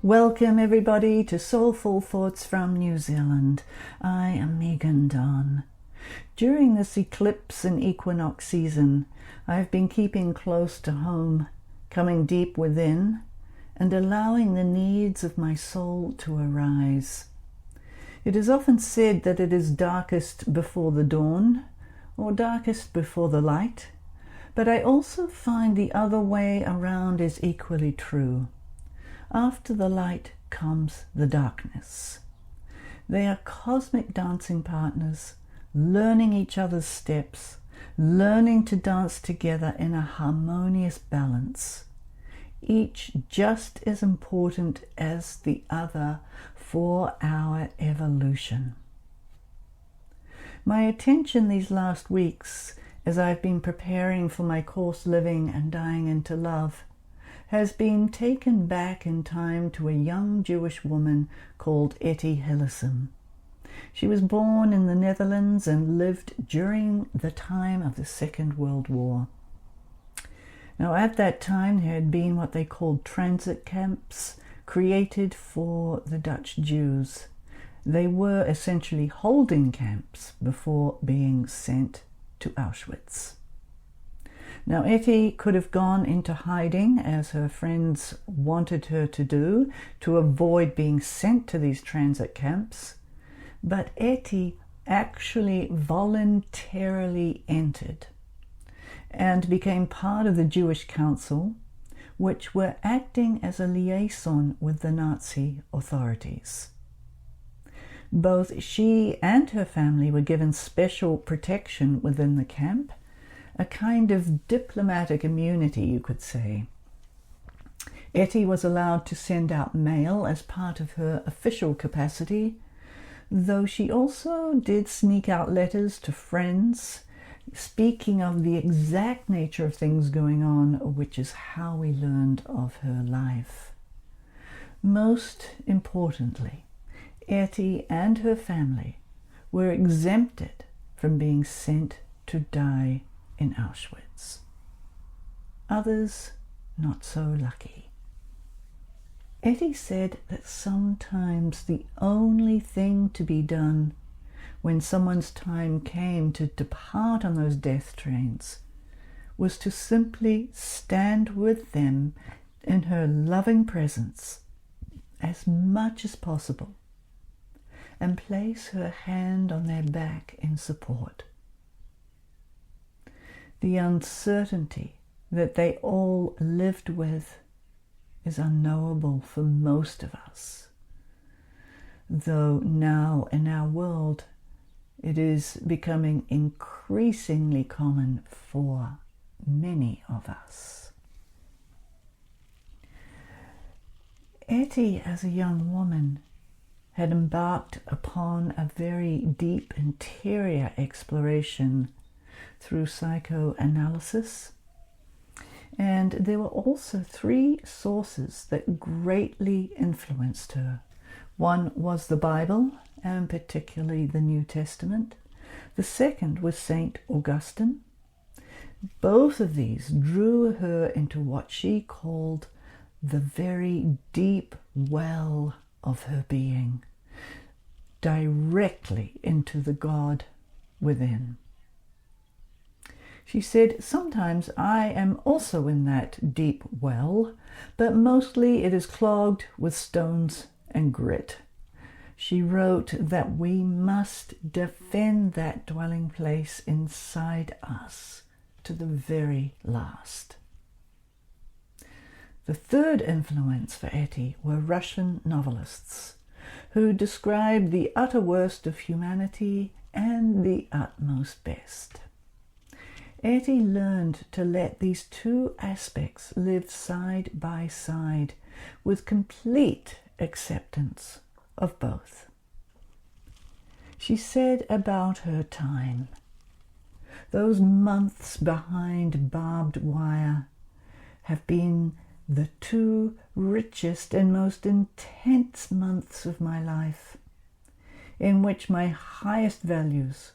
Welcome everybody to Soulful Thoughts from New Zealand. I am Meghan. During this eclipse and equinox season, I have been keeping close to home, coming deep within, and allowing the needs of my soul to arise. It is often said that it is darkest before the dawn, or darkest before the light, but I also find the other way around is equally true. After the light comes the darkness. They are cosmic dancing partners, learning each other's steps, learning to dance together in a harmonious balance, each just as important as the other for our evolution. My attention these last weeks, as I've been preparing for my course Living and Dying into Love, has been taken back in time to a young Jewish woman called Etty Hillesum. She was born in the Netherlands and lived during the time of the Second World War. Now, at that time, there had been what they called transit camps created for the Dutch Jews. They were essentially holding camps before being sent to Auschwitz. Now, Etty could have gone into hiding, as her friends wanted her to do, to avoid being sent to these transit camps. But Etty actually voluntarily entered and became part of the Jewish Council, which were acting as a liaison with the Nazi authorities. Both she and her family were given special protection within the camp, a kind of diplomatic immunity, you could say. Etty was allowed to send out mail as part of her official capacity, though she also did sneak out letters to friends, speaking of the exact nature of things going on, which is how we learned of her life. Most importantly, Etty and her family were exempted from being sent to die in Auschwitz. Others not so lucky. Etty said that sometimes the only thing to be done when someone's time came to depart on those death trains was to simply stand with them in her loving presence as much as possible and place her hand on their back in support. The uncertainty that they all lived with is unknowable for most of us, though now in our world it is becoming increasingly common for many of us. Etty, as a young woman, had embarked upon a very deep interior exploration through psychoanalysis, and there were also three sources that greatly influenced her. One was the Bible, and particularly the New Testament. The second was St. Augustine. Both of these drew her into what she called the very deep well of her being, directly into the God within. She said, "Sometimes I am also in that deep well, but mostly it is clogged with stones and grit." She wrote that we must defend that dwelling place inside us to the very last. The third influence for Etty were Russian novelists who described the utter worst of humanity and the utmost best. Etty learned to let these two aspects live side by side with complete acceptance of both. She said about her time, "Those months behind barbed wire have been the two richest and most intense months of my life, in which my highest values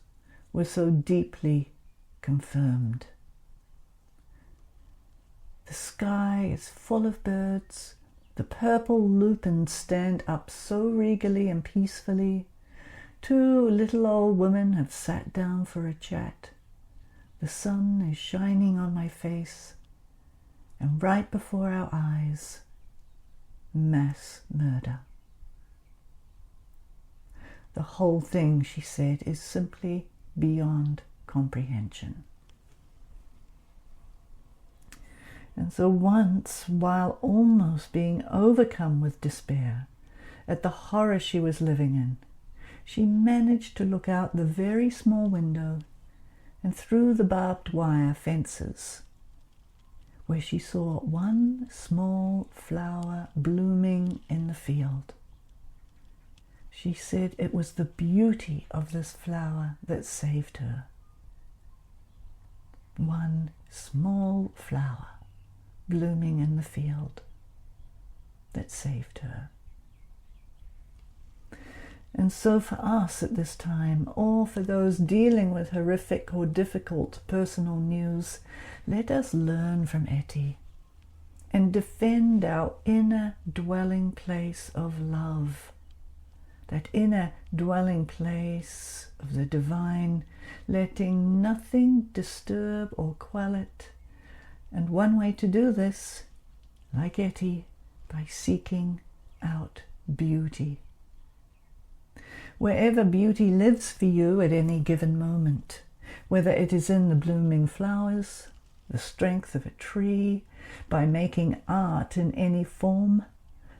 were so deeply confirmed. The sky is full of birds, The purple lupins stand up so regally and peacefully. 2 little old women have sat down for a chat. The sun is shining on my face, and right before our eyes, mass murder. The whole thing, she said, is simply beyond comprehension. And so once, while almost being overcome with despair at the horror she was living in, she managed to look out the very small window and through the barbed wire fences, where she saw one small flower blooming in the field. She said it was the beauty of this flower that saved her. One small flower blooming in the field that saved her. And so for us at this time, or for those dealing with horrific or difficult personal news, let us learn from Etty and defend our inner dwelling place of love, that inner dwelling place of the divine, letting nothing disturb or quell it. And one way to do this, like Etty, by seeking out beauty. Wherever beauty lives for you at any given moment, whether it is in the blooming flowers, the strength of a tree, by making art in any form,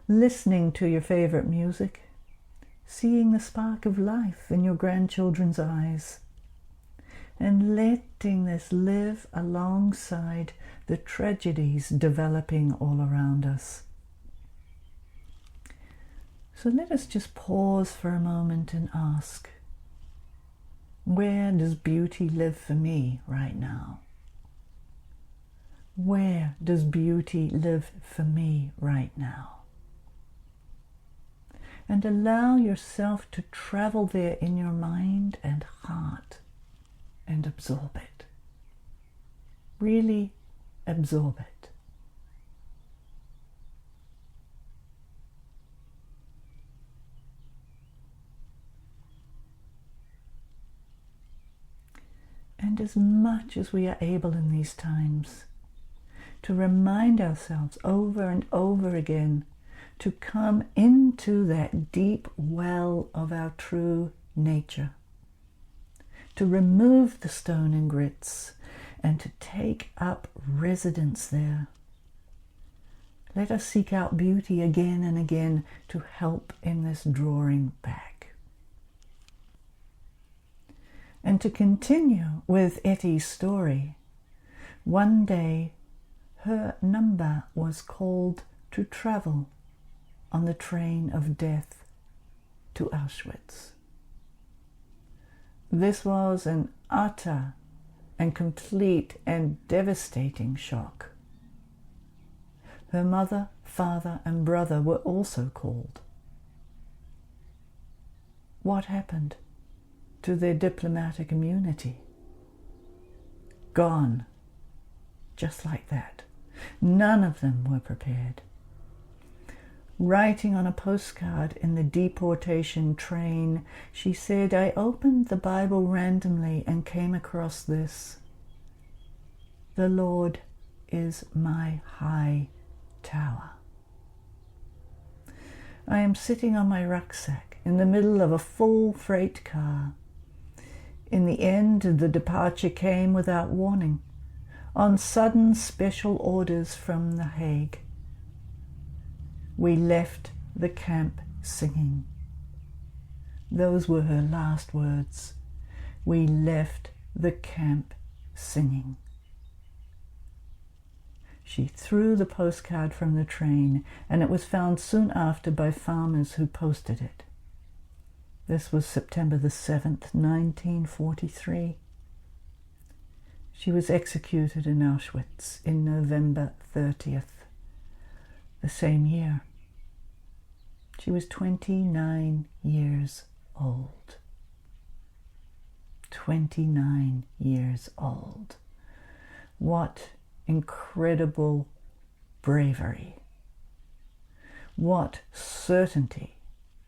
listening to your favorite music, seeing the spark of life in your grandchildren's eyes, and letting this live alongside the tragedies developing all around us. So let us just pause for a moment and ask, where does beauty live for me right now? Where does beauty live for me right now? And allow yourself to travel there in your mind and heart and absorb it. Really absorb it. And as much as we are able in these times, to remind ourselves over and over again to come into that deep well of our true nature, to remove the stone and grits, and to take up residence there. Let us seek out beauty again and again to help in this drawing back. And to continue with Etty's story, one day her number was called to travel on the train of death to Auschwitz. This was an utter and complete and devastating shock. Her mother, father, and brother were also called. What happened to their diplomatic immunity? Gone, just like that. None of them were prepared. Writing on a postcard in the deportation train, she said, "I opened the Bible randomly and came across this. The Lord is my high tower. I am sitting on my rucksack in the middle of a full freight car. In the end, the departure came without warning, on sudden special orders from The Hague. We left the camp singing." Those were her last words. We left the camp singing. She threw the postcard from the train, and it was found soon after by farmers who posted it. This was September the 7th, 1943. She was executed in Auschwitz in November 30th. The same year. She was 29 years old. 29 years old. What incredible bravery. What certainty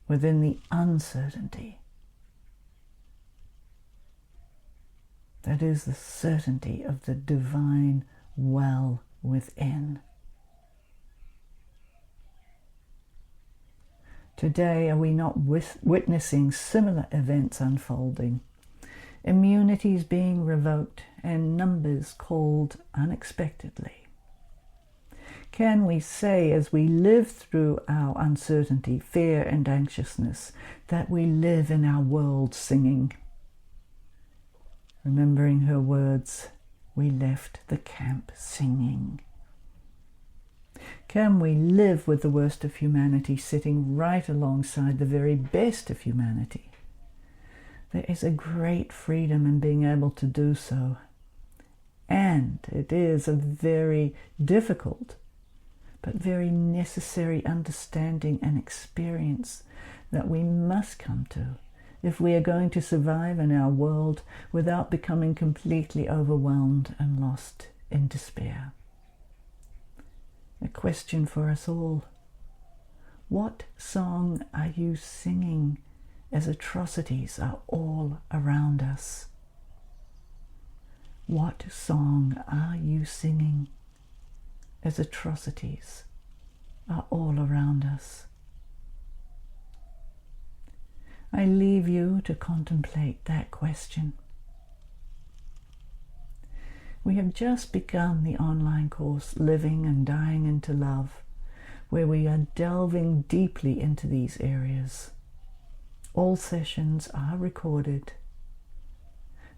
within the uncertainty. That is the certainty of the divine well within. Today, are we not witnessing similar events unfolding? Immunities being revoked and numbers called unexpectedly. Can we say, as we live through our uncertainty, fear and anxiousness, that we live in our world singing? Remembering her words, we left the camp singing. Can we live with the worst of humanity sitting right alongside the very best of humanity? There is a great freedom in being able to do so. And it is a very difficult but very necessary understanding and experience that we must come to if we are going to survive in our world without becoming completely overwhelmed and lost in despair. A question for us all. What song are you singing as atrocities are all around us? What song are you singing as atrocities are all around us? I leave you to contemplate that question. We have just begun the online course, Living and Dying into Love, where we are delving deeply into these areas. All sessions are recorded,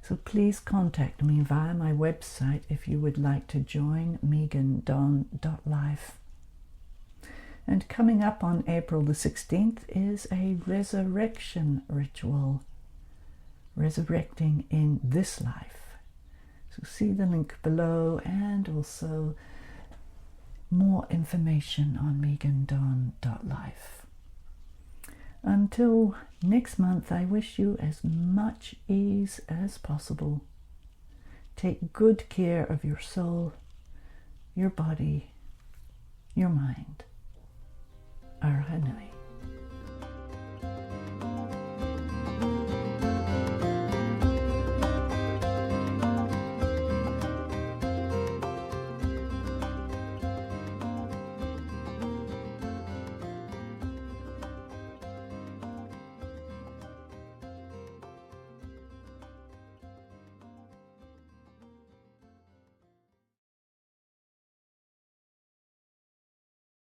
so please contact me via my website if you would like to join meghan.life. And coming up on April the 16th is a resurrection ritual, resurrecting in this life. So see the link below, and also more information on meghan.life. Until next month, I wish you as much ease as possible. Take good care of your soul, your body, your mind. Arhanai.